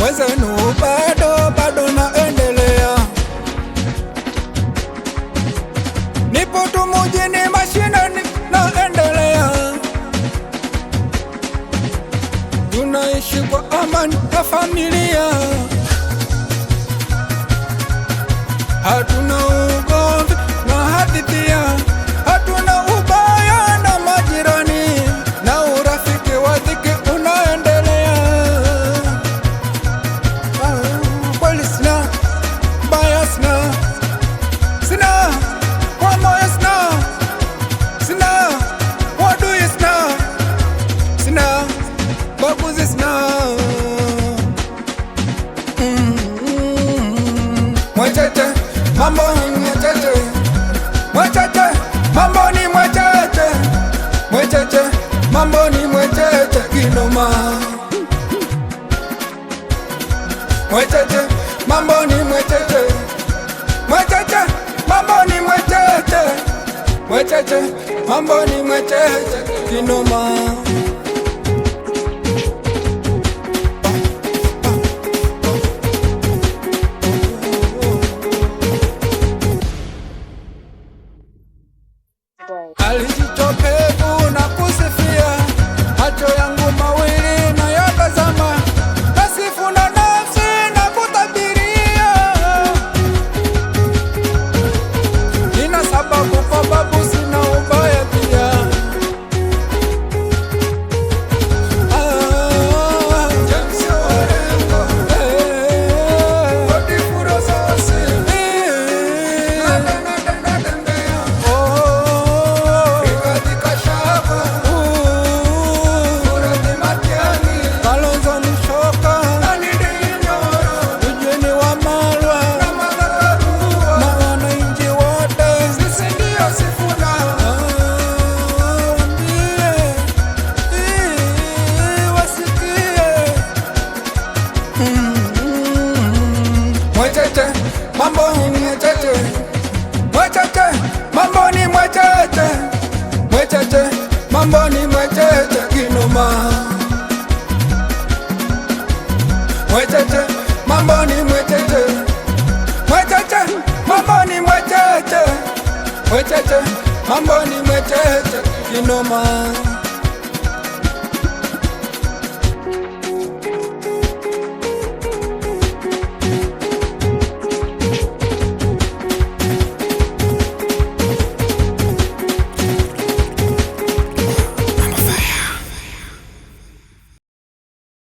wenzenu bado naendelea. Nipo tu mjini mashinani naendelea. Tunaishi kwa amani na familia, hatuna ugomvi na hadithia, hatuna ubaya na majirani, na urafiki wa dhiki unaendelea. Kweli sina baya, sina kwa moyo, sina wadui, sina baguzi, Mwachache mambo ni mwachache, mambo ni mwachache, mambo ni mwachache kinoma. Mambo ni mwachache, mambo ni mwachache, mambo ni mwachache kinoma. Alijichopevu na kusifia, macho yangu mawili na yatazama, nasifu na nafsi na kutabiria. Nina sababu kwa babu, sina ubaya pia. Mambo ni mwachache, mambo ni mwachache, mambo ni mwachache kinoma. Mambo ni mwachache, mambo ni mwachache, mambo ni mwachache kinoma.